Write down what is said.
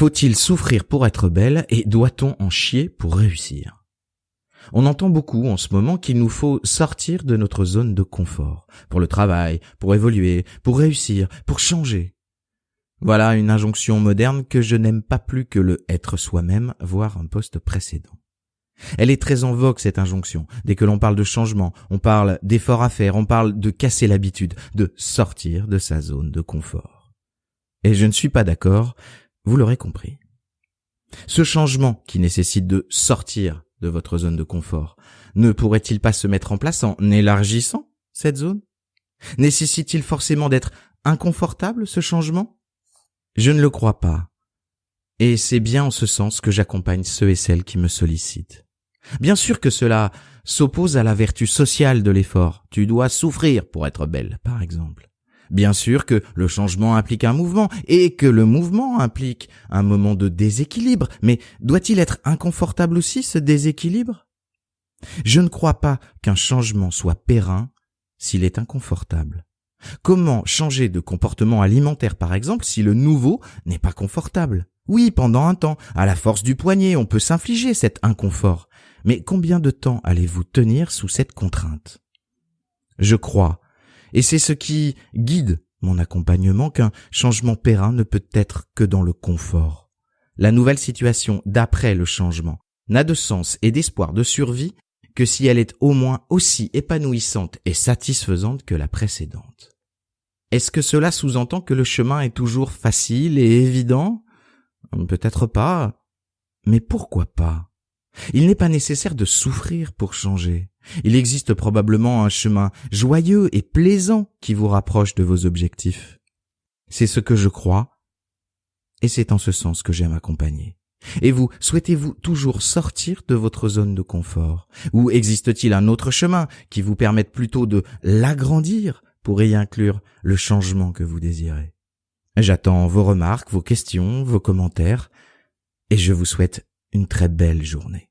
Faut-il souffrir pour être belle et doit-on en chier pour réussir? On entend beaucoup en ce moment qu'il nous faut sortir de notre zone de confort, pour le travail, pour évoluer, pour réussir, pour changer. Voilà une injonction moderne que je n'aime pas plus que le être soi-même, voire un post précédent. Elle est très en vogue, cette injonction. Dès que l'on parle de changement, on parle d'efforts à faire, on parle de casser l'habitude, de sortir de sa zone de confort. Et je ne suis pas d'accord, vous l'aurez compris. Ce changement qui nécessite de sortir de votre zone de confort, ne pourrait-il pas se mettre en place en élargissant cette zone? Nécessite-t-il forcément d'être inconfortable, ce changement? Je ne le crois pas. Et c'est bien en ce sens que j'accompagne ceux et celles qui me sollicitent. Bien sûr que cela s'oppose à la vertu sociale de l'effort. Tu dois souffrir pour être belle, par exemple. Bien sûr que le changement implique un mouvement et que le mouvement implique un moment de déséquilibre. Mais doit-il être inconfortable aussi, ce déséquilibre? Je ne crois pas qu'un changement soit périn s'il est inconfortable. Comment changer de comportement alimentaire, par exemple, si le nouveau n'est pas confortable? Oui, pendant un temps, à la force du poignet, on peut s'infliger cet inconfort. Mais combien de temps allez-vous tenir sous cette contrainte? Je crois, et c'est ce qui guide mon accompagnement, qu'un changement périn ne peut être que dans le confort. La nouvelle situation d'après le changement n'a de sens et d'espoir de survie que si elle est au moins aussi épanouissante et satisfaisante que la précédente. Est-ce que cela sous-entend que le chemin est toujours facile et évident? Peut-être pas, mais pourquoi pas? Il n'est pas nécessaire de souffrir pour changer. Il existe probablement un chemin joyeux et plaisant qui vous rapproche de vos objectifs. C'est ce que je crois, et c'est en ce sens que j'aime accompagner. Et vous, souhaitez-vous toujours sortir de votre zone de confort? Ou existe-t-il un autre chemin qui vous permette plutôt de l'agrandir pour y inclure le changement que vous désirez? J'attends vos remarques, vos questions, vos commentaires, et je vous souhaite une très belle journée.